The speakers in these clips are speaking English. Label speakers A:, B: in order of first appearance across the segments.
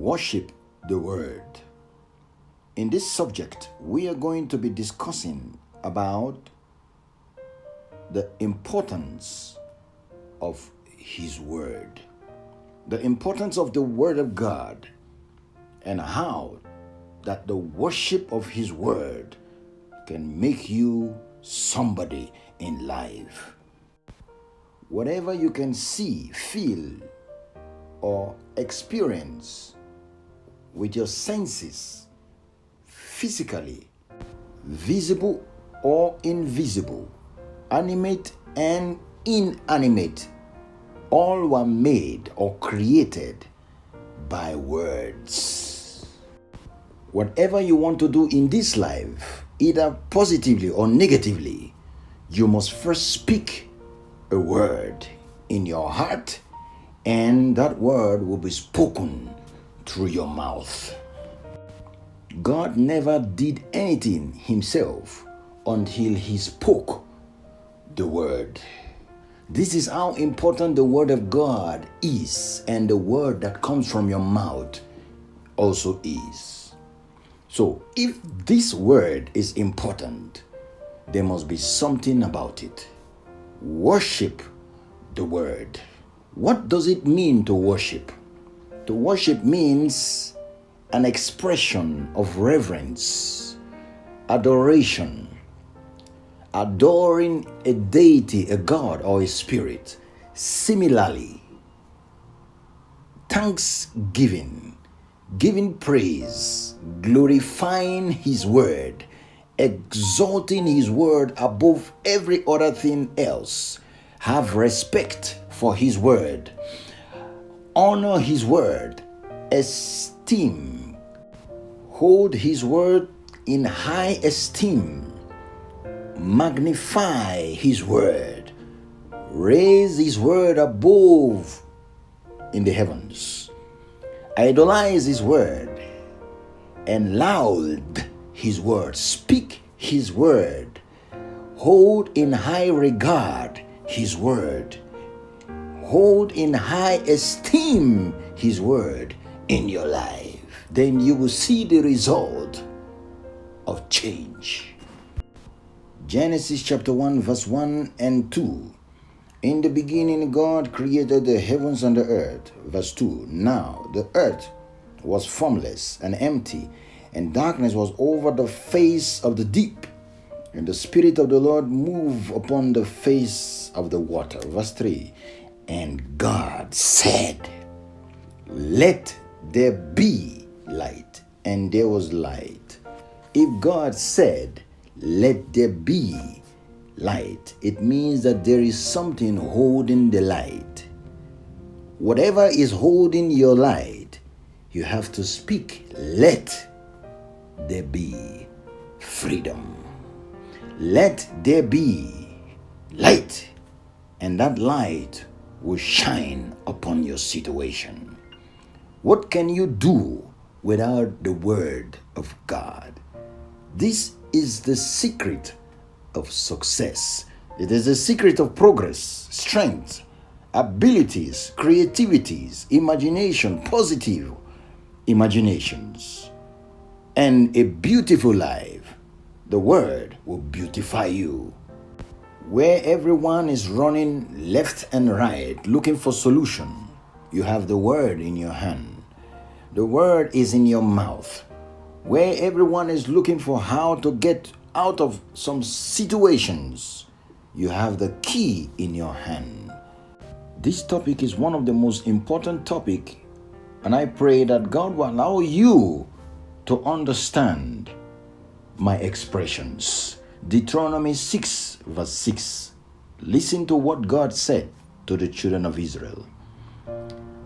A: Worship the Word. In this subject, we are going to be discussing about the importance of His Word, the importance of the Word of God, and how that the worship of His Word can make you somebody in life. Whatever you can see, feel, or experience with your senses, physically, visible or invisible, animate and inanimate, all were made or created by words. Whatever you want to do in this life, either positively or negatively, you must first speak a word in your heart, and that word will be spoken through your mouth. God never did anything Himself until He spoke the word. This is how important the Word of God is, and the word that comes from your mouth also is. So, if this word is important, there must be something about it. Worship the Word. What does it mean to worship? To worship means an expression of reverence, adoration, adoring a deity, a God, or a spirit. Similarly, thanksgiving, giving praise, glorifying His Word, exalting His Word above every other thing else. Have respect for His Word. Honor His Word. Esteem. Hold His Word in high esteem. Magnify His Word. Raise His Word above in the heavens. Idolize His Word. And loud His Word. Speak His Word. Hold in high regard His Word. Hold in high esteem His Word in your life. Then you will see the result of change. Genesis chapter 1 verse 1 and 2. In the beginning God created the heavens and the earth. Verse 2. Now the earth was formless and empty, and darkness was over the face of the deep, and the Spirit of the Lord moved upon the face of the water. Verse 3. And God said, let there be light. And there was light. If God said, let there be light, it means that there is something holding the light. Whatever is holding your light, you have to speak, let there be freedom. Let there be light, and that light will shine upon your situation. What can you do without the Word of God? This is the secret of success. It is the secret of progress, strength, abilities, creativities, imagination, positive imaginations, and a beautiful life. The Word will beautify you. Where everyone is running left and right looking for solution, you have the Word in your hand. The Word is in your mouth. Where everyone is looking for how to get out of some situations, you have the key in your hand. This topic is one of the most important topics, and I pray that God will allow you to understand my expressions. Deuteronomy 6 verse 6. Listen to what God said to the children of Israel.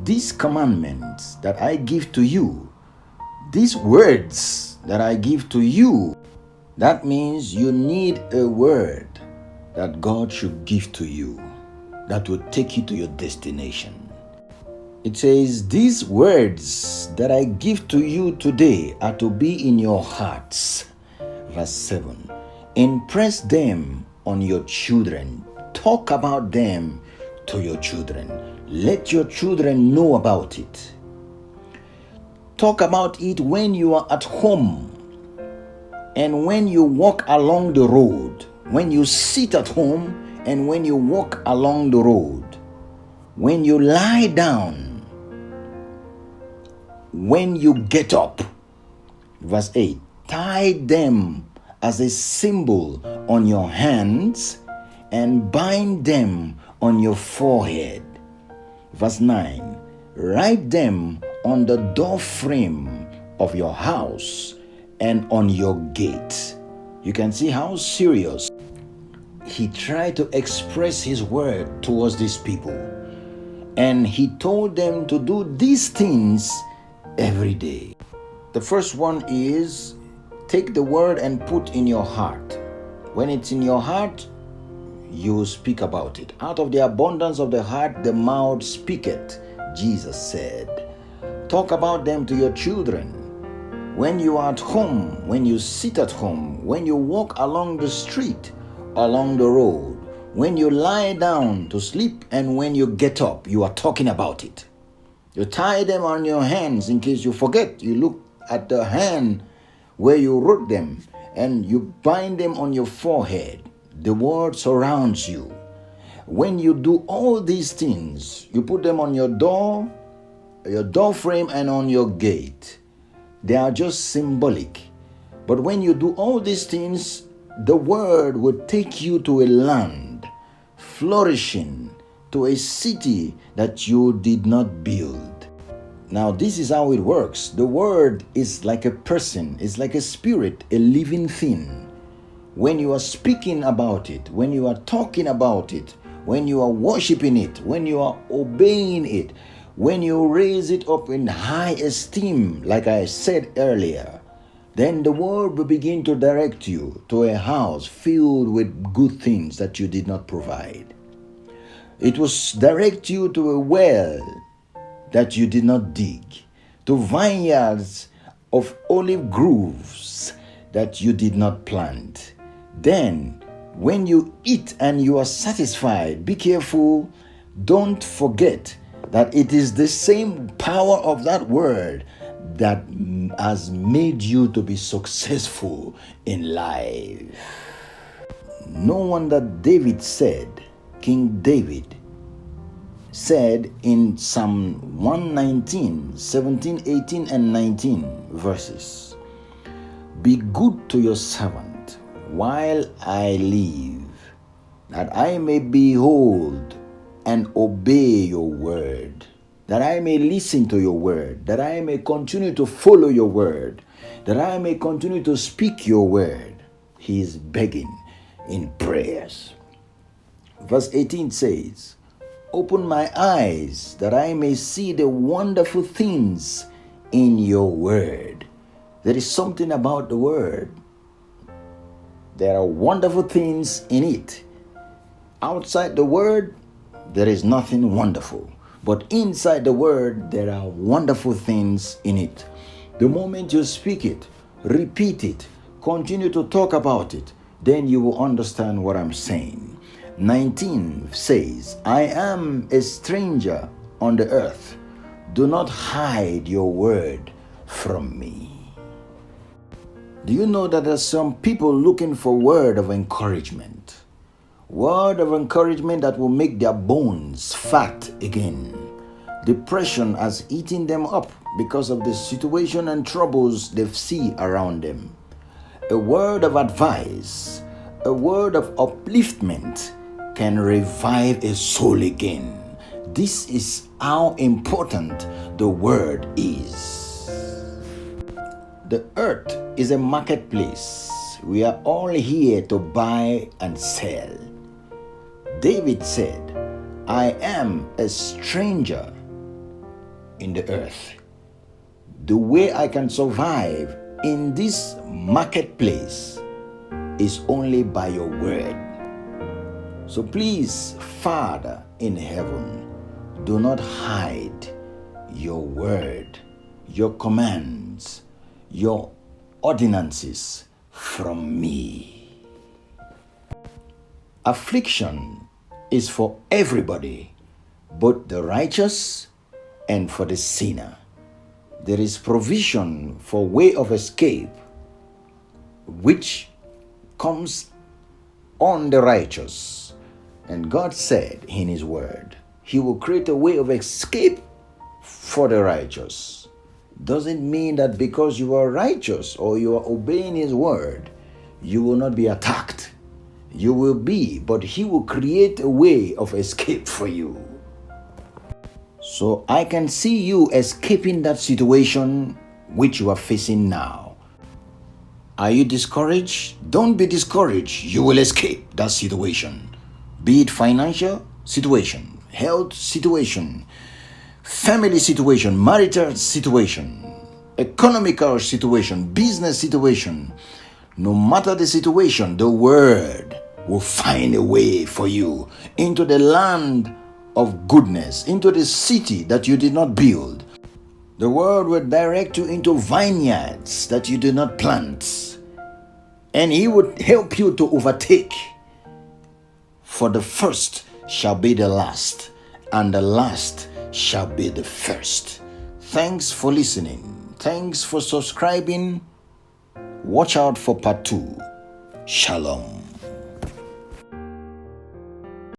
A: These commandments that I give to you, these words that I give to you, that means you need a word that God should give to you that will take you to your destination. It says, these words that I give to you today are to be in your hearts. Verse 7. Impress them on your children. Talk about them to your children. Let your children know about it. Talk about it when you are at home and when you walk along the road, when you sit at home and when you walk along the road, when you lie down, when you get up. Verse 8, tie them as a symbol on your hands and bind them on your forehead. Verse 9, write them on the door frame of your house and on your gate. You can see how serious he tried to express his word towards these people. And he told them to do these things every day. The first one is take the word and put in your heart. When it's in your heart, you speak about it. Out of the abundance of the heart, the mouth speaketh, Jesus said. Talk about them to your children. When you are at home, when you sit at home, when you walk along the street, along the road, when you lie down to sleep, and when you get up, you are talking about it. You tie them on your hands in case you forget. You look at the hand where you wrote them, and you bind them on your forehead. The word surrounds you. When you do all these things, you put them on your door frame, and on your gate. They are just symbolic. But when you do all these things, the word will take you to a land flourishing, to a city that you did not build. Now, this is how it works. The word is like a person, it's like a spirit, a living thing. When you are speaking about it, when you are talking about it, when you are worshiping it, when you are obeying it, when you raise it up in high esteem, like I said earlier, then the word will begin to direct you to a house filled with good things that you did not provide. It will direct you to a well that you did not dig, to vineyards of olive groves that you did not plant. Then, when you eat and you are satisfied, be careful, don't forget that it is the same power of that word that has made you to be successful in life. No wonder David said, King David said in Psalm 119, 17, 18, and 19 verses, be good to your servant while I live, that I may behold and obey your word, that I may listen to your word, that I may continue to follow your word, that I may continue to speak your word. He is begging in prayers. Verse 18 says, open my eyes that I may see the wonderful things in your word. There is something about the word. There are wonderful things in it. Outside the word, there is nothing wonderful. But inside the word, there are wonderful things in it. The moment you speak it, repeat it, continue to talk about it, then you will understand what I'm saying. 19 says, I am a stranger on the earth. Do not hide your word from me. Do you know that there's some people looking for word of encouragement? Word of encouragement that will make their bones fat again. Depression has eaten them up because of the situation and troubles they see around them. A word of advice, a word of upliftment can revive a soul again. This is how important the word is. The earth is a marketplace. We are all here to buy and sell. David said, I am a stranger in the earth. The way I can survive in this marketplace is only by your word. So please, Father in heaven, do not hide your word, your commands, your ordinances from me. Affliction is for everybody, both the righteous and for the sinner. there is provision for way of escape, which comes on the righteous. And God said in His word, He will create a way of escape for the righteous. Doesn't mean that because you are righteous or you are obeying His word, you will not be attacked. You will be, but He will create a way of escape for you. So I can see you escaping that situation which you are facing now. Are you discouraged? Don't be discouraged. You will escape that situation. Be it financial situation, health situation, family situation, marital situation, economical situation, business situation. No matter the situation, the word will find a way for you into the land of goodness, into the city that you did not build. The word will direct you into vineyards that you did not plant. And He would help you to overtake. For the first shall be the last, and the last shall be the first. Thanks for listening. Thanks for subscribing. Watch out for part 2. Shalom.